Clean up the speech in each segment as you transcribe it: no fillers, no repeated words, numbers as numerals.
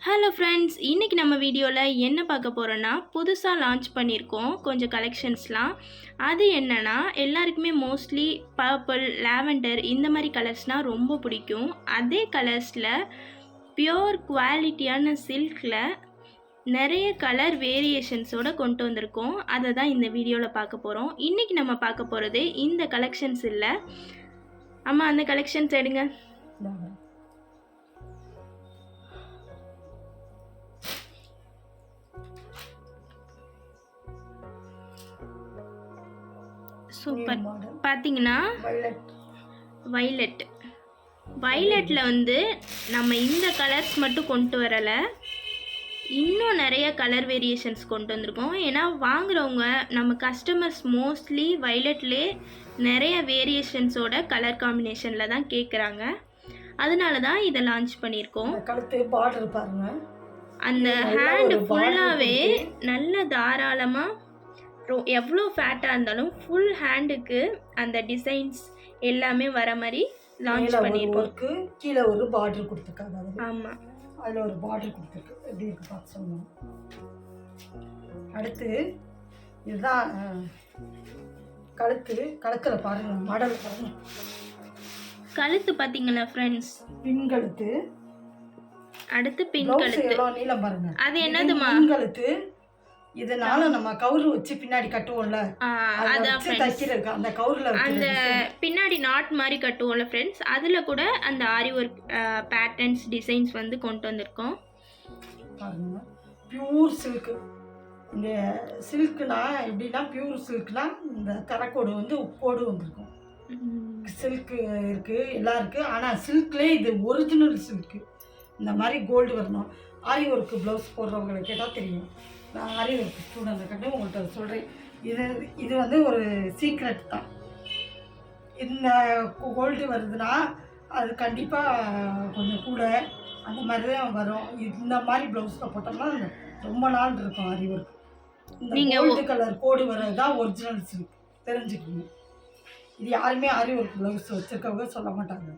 Hello friends, இன்றைக்கி நம்ம வீடியோவில் என்ன பார்க்க போகிறோன்னா புதுசாக லான்ச் பண்ணியிருக்கோம் கொஞ்சம் கலெக்ஷன்ஸ்லாம். அது என்னென்னா எல்லாருக்குமே மோஸ்ட்லி பர்பிள், லாவெண்டர் இந்த மாதிரி கலர்ஸ்னால் ரொம்ப பிடிக்கும். அதே கலர்ஸில் பியோர் குவாலிட்டியான சில்கில் நிறைய கலர் வேரியேஷன்ஸோடு கொண்டு வந்திருக்கோம். அதை தான் இந்த வீடியோவில் பார்க்க போகிறோம். இன்றைக்கி நம்ம பார்க்க போகிறது இந்த கலெக்ஷன்ஸ் இல்லை. அம்மா அந்த கலெக்ஷன்ஸ் எடுங்க. சூப்பர். பார்த்தீங்கன்னா வைலட்டில் வந்து நம்ம இந்த கலர்ஸ் மட்டும் கொண்டு வரலை, இன்னும் நிறைய கலர் வேரியேஷன்ஸ் கொண்டு வந்திருக்கோம். ஏன்னா வாங்குறவங்க நம்ம கஸ்டமர்ஸ் மோஸ்ட்லி வைலட்லே நிறைய வேரியேஷன்ஸோட கலர் காம்பினேஷனில் தான் கேட்குறாங்க. அதனால தான் இதை லான்ச் பண்ணியிருக்கோம். கழுத்து பார்டர் பாருங்க, அந்த ஹேண்டு ஃபுல்லாகவே நல்ல தாராளமாக எவ்வளோ ஃபேட்டாக இருந்தாலும் ஃபுல் ஹேண்டுக்கு அந்த டிசைன்ஸ் எல்லாமே வர மாதிரி லான்ச் பண்ணியிருக்கோம். கீழே ஒரு பார்டர் கொடுத்துருக்காங்க. ஆமாம், அதில் ஒரு பார்டர் கொடுத்துருக்கு. எப்படி இருக்கு பார்த்து சொல்லணும். அடுத்து இதுதான் கழுத்தில் பாருங்க, மாடல் பாருங்க. கழுத்து பார்த்தீங்களா ஃப்ரெண்ட்ஸ், பின் கழுத்து. அடுத்து பின் கழுத்து நீளம் பாருங்க. அது என்னதுமா? பின் கழுத்து. இதனால நம்ம கவுரு வச்சு பின்னாடி கட்டுவோம்ல, அந்த கவுர்ல அந்த பின்னாடி நாட் மாதிரி கட்டுவோம்ல ஃப்ரெண்ட்ஸ், அதில் கூட அந்த ஆரி ஒர்க் பேட்டர்ன்ஸ் டிசைன்ஸ் வந்து கொண்டு வந்திருக்கோம். பாருங்க, பியூர் சில்க். இந்த சில்க்னா எப்படின்னா, பியூர் சில்க்னா இந்த கரைக்கோடு வந்து உப்போடு வந்திருக்கும். சில்க்கு இருக்குது, எல்லாம் இருக்குது. ஆனால் சில்க்லேயே இது ஒரிஜினல் சில்க்கு. இந்த மாதிரி கோல்டு வரணும். ஆரி ஒர்க்கு ப்ளவுஸ் போடுறவங்களை கேட்டால் தெரியும். நான் ஆரி ஒர்க்கு ஸ்டூடெண்ட்டை கண்டு உங்கள்கிட்ட சொல்கிறேன். இது வந்து ஒரு சீக்ரெட் தான். இந்த கோல்டு வருதுன்னா அது கண்டிப்பாக கொஞ்சம் கூட அந்த மாதிரி தான் வரும். இந்த மாதிரி ப்ளவுஸில் போட்டோம்னா ரொம்ப நாள் இருக்கும் ஆரி ஒர்க். இந்த கோல்டு கலர் கோடு வர்றது தான் ஒரிஜினல் சில்க், தெரிஞ்சுக்கணும். இது யாருமே ஆரி ஒர்க் ப்ளவுஸ் வச்சுருக்கவங்க சொல்ல மாட்டாங்க.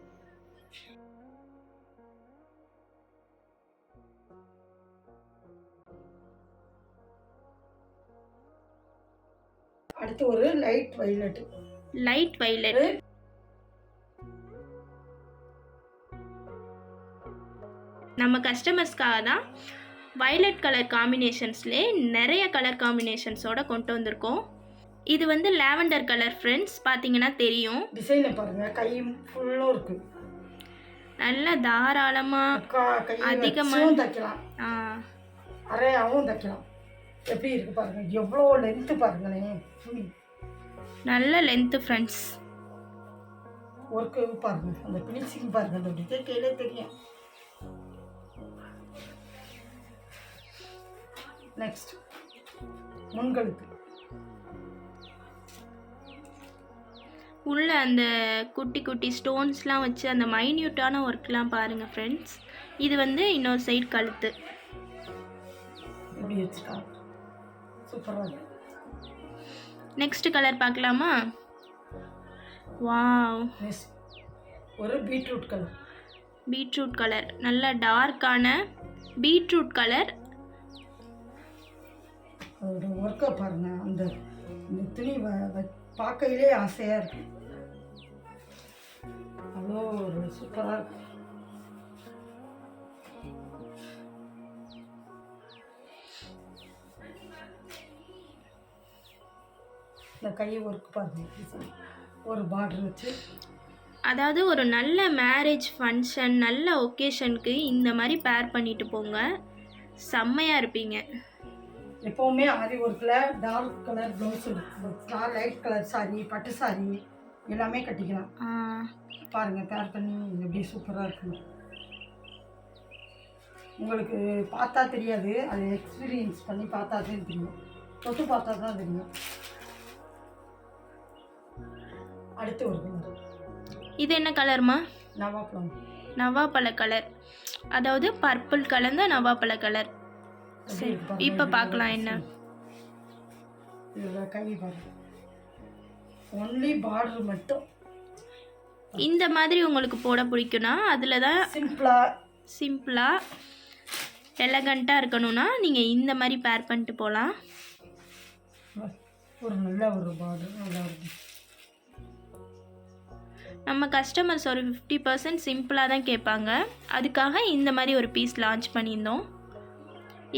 அடுத்து ஒரு லைட் வைலட். நம்ம கஸ்டமர்ஸ்க்காக தான் வைலட் கலர் காம்பினேஷன்ஸ்லேயே நிறைய கலர் காம்பினேஷன்ஸோட கொண்டு வந்திருக்கோம். இது வந்து லாவெண்டர் கலர் ஃப்ரெண்ட்ஸ், பார்த்தீங்கன்னா தெரியும். டிசைனை பாருங்க, கை ஃபுல்லும் இருக்கு. நல்ல தாராளமாக அதிகமாக தைக்கலாம், அரையாகவும் தைக்கலாம். எப்படி இருக்கு பாருங்க, எவ்வளோ லென்த்து பாருங்களேன். நல்ல லென்த்து ஃப்ரெண்ட்ஸ். ஒர்க்கு பாருங்க, அந்த ஃபினிஷிங் பாருங்க, அந்த டிசைன்லே தெரியும். நெக்ஸ்ட் முன்கழுத்து. உள்ள அந்த குட்டி குட்டி ஸ்டோன்ஸ்லாம் வச்சு அந்த மைன்யூட்டான ஒர்க்லாம் பாருங்கள் ஃப்ரெண்ட்ஸ். இது வந்து இன்னொரு சைடு கழுத்து. எப்படி வச்சுருக்காங்க, சூப்பராக இருக்கு. நெக்ஸ்ட் கலர் பார்க்கலாமா? வாவ், ஒரு பீட்ரூட் கலர். நல்ல டார்க்கான பீட்ரூட் கலர். அதோட ஒர்க்கை பாருங்க, அந்த துணி பார்க்கையிலே ஆசையாக இருக்கு. அவ்வளோ ஒரு சூப்பராக இருக்கு. இந்த கை ஒர்க் பாருங்க, ஒரு பார்டர் வச்சு. அதாவது ஒரு நல்ல மேரேஜ் ஃபங்க்ஷன், நல்ல ஒகேஷனுக்கு இந்த மாதிரி பேர் பண்ணிட்டு போங்க, செம்மையாக இருப்பீங்க. எப்போவுமே ஆரி ஒர்க்கில் டார்க் கலர் ப்ளவுஸ் எடுத்துக்கலாம், லைட் கலர் சாரி, பட்டு சாரி எல்லாமே கட்டிக்கலாம். பாருங்கள், பேர் பண்ணி எப்படி சூப்பராக இருக்குங்க. உங்களுக்கு பார்த்தா தெரியாது, அது எக்ஸ்பீரியன்ஸ் பண்ணி பார்த்தா தான் தெரியும், தொட்டு பார்த்தா தான் தெரியும். அடுத்து ஒரு கலர். இது என்ன கலர்மா? நவாப்பழ கலர். அதாவது பர்பிள் கலந்த நவாப்பழ கலர். சரி, இப்போ பார்க்கலாம் என்ன. கை பாருங்க, ஒன்லி பார்டர் மட்டும். இந்த மாதிரி உங்களுக்கு போட பிடிக்கும்னா அதில் தான் சிம்பிளாக எலகண்ட்டாக இருக்கணும்னா நீங்கள் இந்த மாதிரி பேர் பண்ணிட்டு போகலாம். ஒரு நல்ல ஒரு பார்டர் நல்லா இருக்கும். நம்ம கஸ்டமர்ஸ் ஒரு 50% சிம்பிளாக தான் கேட்பாங்க. அதுக்காக இந்த மாதிரி ஒரு பீஸ் லான்ச் பண்ணியிருந்தோம்.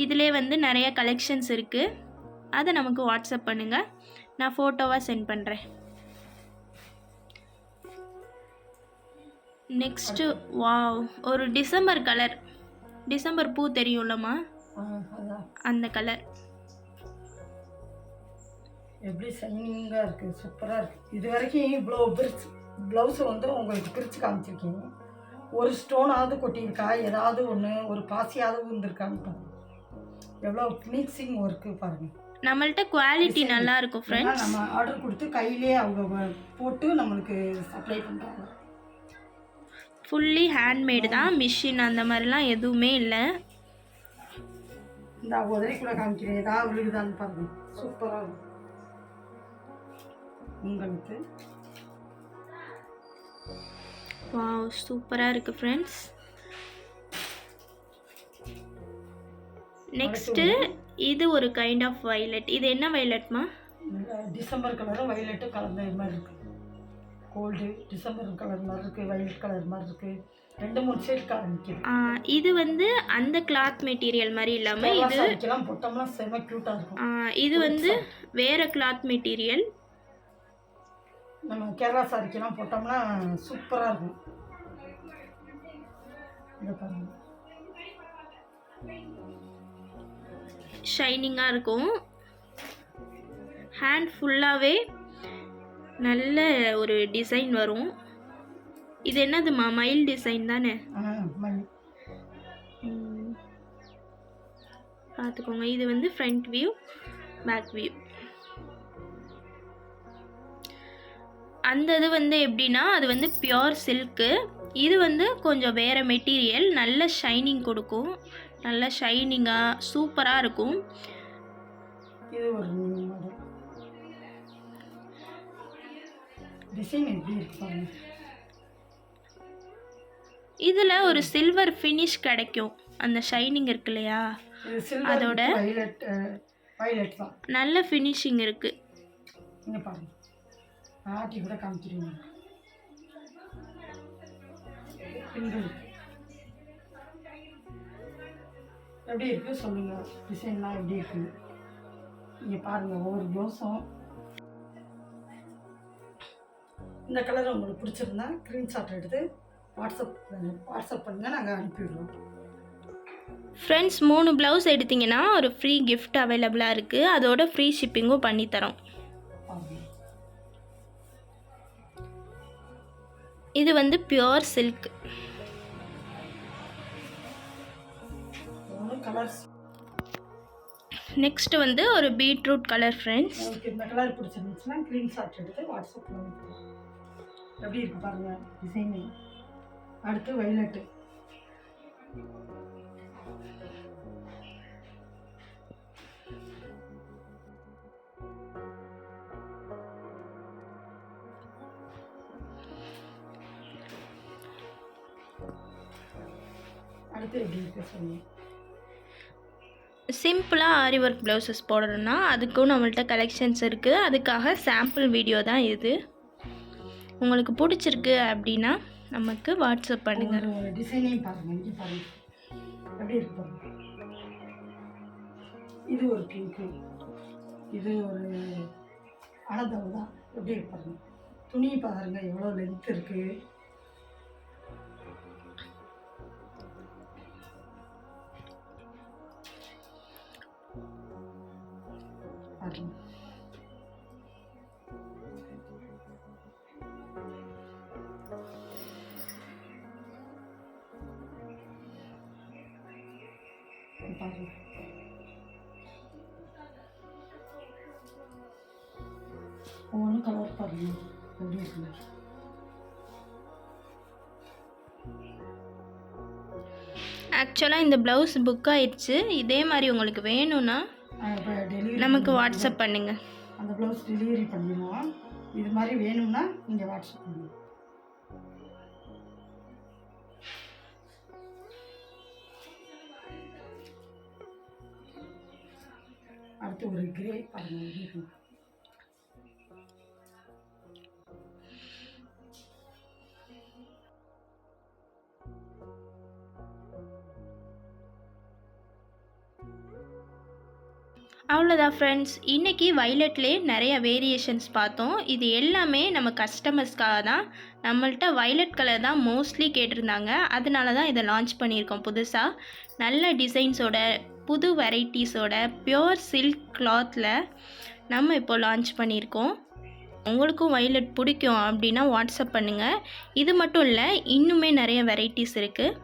இதிலே வந்து நிறைய கலெக்ஷன்ஸ் இருக்குது. அதை நமக்கு வாட்ஸ்அப் பண்ணுங்கள், நான் ஃபோட்டோவாக சென்ட் பண்ணுறேன். நெக்ஸ்ட்டு வாவ், ஒரு டிசம்பர் கலர், டிசம்பர் பூ தெரியும்லம்மா, அந்த கலர் எப்படி ஷைனிங்காக இருக்குது, சூப்பராக இருக்குது. இது வரைக்கும் இவ்வளோ ப்ளவுஸை வந்து உங்களுக்கு பிரித்து காமிச்சிருக்கீங்க. ஒரு ஸ்டோனாவது கொட்டியிருக்கா, ஏதாவது ஒன்று ஒரு பாசியாவது இருந்திருக்கான்னு பாருங்கள். எவ்வளோ ஃபினிஷிங் ஒர்க்கு பாருங்கள். நம்மள்ட்ட குவாலிட்டி நல்லா இருக்கும் ஃப்ரெண்ட்ஸ். நம்ம ஆர்டர் கொடுத்து கையிலே அவங்க போட்டு நம்மளுக்கு சப்ளை பண்ணுறாங்க. ஃபுல்லி ஹேண்ட்மேடு தான், மிஷின் அந்த மாதிரிலாம் எதுவுமே இல்லை. இந்த உதவி கூட காமிக்கிறேன், ஏதாவது விழுகுதான்னு பாருங்கள். சூப்பராக இருக்கும் உங்களுக்கு. வாவ், சூப்பராக இருக்குது ஃப்ரெண்ட்ஸ். நெக்ஸ்ட்டு இது ஒரு கைண்ட் ஆஃப் வைலட். இது என்ன வைலட்மா? டிசம்பர் கலரும் வைலட்டும் கலந்த மாதிரி இருக்குது. கோல்டு டிசம்பர் கலர் மாதிரி இருக்குது, வைலட் கலர் மாதிரி இருக்குது. 2-3 ஷேட் காமிக்குது. இது வந்து அந்த கிளாத் மெட்டீரியல் மாதிரி இல்லாமல் இது போட்டோம்னா செம க்யூட்டாக இருக்கும். இது வந்து வேறு கிளாத் மெட்டீரியல். நம்ம கேரளா சாரிக்கெல்லாம் போட்டோம்னா சூப்பராக இருக்கும். இதை பாருங்க, ஷைனிங்காக இருக்கும். ஹேண்ட் ஃபுல்லாகவே நல்ல ஒரு டிசைன் வரும். இது என்னதுமா, மயில் டிசைன் தானே? பார்த்துக்கோங்க. இது வந்து ஃப்ரண்ட் வியூ, பேக் வியூ. அந்த இது வந்து எப்படின்னா, அது வந்து பியோர் சில்க்கு. இது வந்து கொஞ்சம் வேறு மெட்டீரியல், நல்ல ஷைனிங் கொடுக்கும், நல்ல ஷைனிங்காக சூப்பராக இருக்கும். இது ஒரு டிசைன் எப்படி இருக்கு. இதில் ஒரு சில்வர் ஃபினிஷ் கிடைக்கும், அந்த ஷைனிங் இருக்கு இல்லையா, அதோட வைலட் தான் நல்ல ஃபினிஷிங் இருக்குது. இங்கே பாருங்க, ஆட்டி கூட காமிக்கிறீங்க. எப்படி இருக்குது சொல்லுங்கள், டிசைன்லாம் எப்படி இருக்குது. இங்கே பாருங்கள், ஒவ்வொரு ப்ளவுஸும். இந்த கலர் உங்களுக்கு பிடிச்சிருந்தா ஸ்க்ரீன்ஷாட் எடுத்து வாட்ஸ்அப் பண்ணுங்கள், நாங்கள் அனுப்பிவிடுவோம். ஃப்ரெண்ட்ஸ், 3 ப்ளவுஸ் எடுத்திங்கன்னா ஒரு ஃப்ரீ கிஃப்ட் அவைலபிளாக இருக்குது. அதோட ஃப்ரீ ஷிப்பிங்கும் பண்ணித்தரோம். இது வந்து பியோர் சில்க். நெக்ஸ்ட் வந்து ஒரு பீட்ரூட் கலர் ஃப்ரெண்ட்ஸ். இந்த கலர் பிடிச்சிருந்துச்சுன்னா ஸ்க்ரீன்ஷாட் எடுத்து வாட்ஸ்அப் பண்ணுங்க. எப்படி இருக்கு பாருங்க டிசைன். அடுத்து வைலட். அடுத்து எப்படி இருக்கு சொல்லுங்க. சிம்பிளாக ஆரி ஒர்க் ப்ளவுசஸ் போடணும்னா அதுக்கும் நம்மள்ட்ட கலெக்ஷன்ஸ் இருக்குது. அதுக்காக சாம்பிள் வீடியோ தான் இது. உங்களுக்கு பிடிச்சிருக்கு அப்படின்னா நமக்கு வாட்ஸ்அப் பண்ணுங்கள். டிசைனையும் பாருங்கள், இங்கே பாருங்கள் எப்படி இருக்கு பாருங்கள். இது ஒரு பிங்க்கு, இது ஒரு அனதம் தான். எப்படி இருக்கு பாருங்கள். துணி பாருங்கள் எவ்வளோ லென்த் இருக்குது. ஒவ்வொன்று கலர் பாருங்க எப்படி இருக்கு. ஆக்சுவலாக இந்த ப்ளவுஸ் புக் ஆயிடுச்சு. இதே மாதிரி உங்களுக்கு வேணும்னா நமக்கு வாட்ஸ்அப் பண்ணுங்கள். அந்த ப்ளவுஸ் டெலிவரி பண்ணிடுவோம். இது மாதிரி வேணும்னா நீங்கள் வாட்ஸ்அப் பண்ணுங்க. அடுத்து ஒரு கிரே பாருங்க எப்படி இருக்கு. அவ்வளோதான் ஃப்ரெண்ட்ஸ், இன்றைக்கி வைலட்லேயே நிறைய வேரியேஷன்ஸ் பார்த்தோம். இது எல்லாமே நம்ம கஸ்டமர்ஸ்க்காக தான். நம்மள்ட்ட வைலட் கலர் தான் மோஸ்ட்லி கேட்டிருந்தாங்க, அதனால தான் இதை லான்ச் பண்ணியிருக்கோம் புதுசாக. நல்ல டிசைன்ஸோட, புது வெரைட்டிஸோட, பியோர் சில்க் கிளாத்தில் நம்ம இப்போ லான்ச் பண்ணியிருக்கோம். உங்களுக்கும் வைலட் பிடிக்கும் அப்படின்னா வாட்ஸ்அப் பண்ணுங்கள். இது மட்டும் இல்லை, இன்னுமே நிறைய வெரைட்டிஸ் இருக்குது.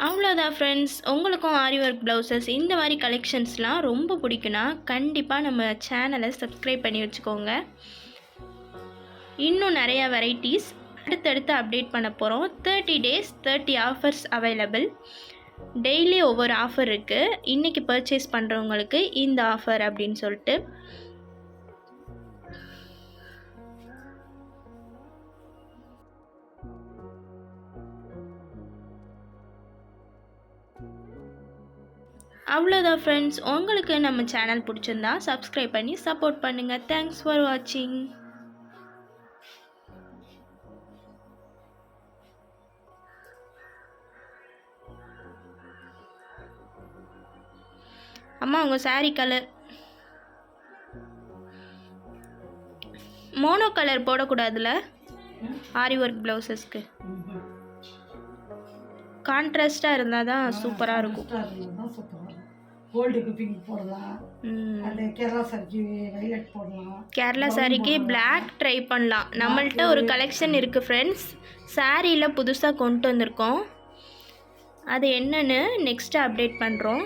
அவ்வளோதான் ஃப்ரெண்ட்ஸ், உங்களுக்கும் ஆரி ஒர்க் ப்ளவுசஸ் இந்த மாதிரி கலெக்ஷன்ஸ்லாம் ரொம்ப பிடிக்குன்னா கண்டிப்பாக நம்ம சேனலை சப்ஸ்கிரைப் பண்ணி வச்சுக்கோங்க. இன்னும் நிறையா வெரைட்டிஸ் அடுத்தடுத்து அப்டேட் பண்ண போகிறோம். 30 days 30 ஆஃபர்ஸ் அவைலபிள். டெய்லி ஒவ்வொரு ஆஃபர் இருக்குது. இன்றைக்கி பர்ச்சேஸ் பண்ணுறவங்களுக்கு இந்த ஆஃபர் அப்படின்னு சொல்லிட்டு. அவ்வளோதான் ஃப்ரெண்ட்ஸ், உங்களுக்கு நம்ம சேனல் பிடிச்சிருந்தா சப்ஸ்கிரைப் பண்ணி சப்போர்ட் பண்ணுங்கள். தேங்க்ஸ் ஃபார் வாட்சிங். அம்மா உங்கள் saree கலர் மோனோ கலர் போடக்கூடாதுல்ல ஆரி ஒர்க் ப்ளவுசஸ்க்கு. கான்ட்ராஸ்டாக இருந்தால் தான் சூப்பராக இருக்கும். கோல்டுக்கு பிங்க் போடலாம், அந்த கேரளா சாரிக்கு வைலட் போடலாம், கேரளா சாரிக்கு பிளாக் ட்ரை பண்ணலாம். நம்மள்ட்ட ஒரு கலெக்ஷன் இருக்குது ஃப்ரெண்ட்ஸ், சாரியில் புதுசாக கொண்டு வந்திருக்கோம். அது என்னன்னு நெக்ஸ்ட்டு அப்டேட் பண்ணுறோம்.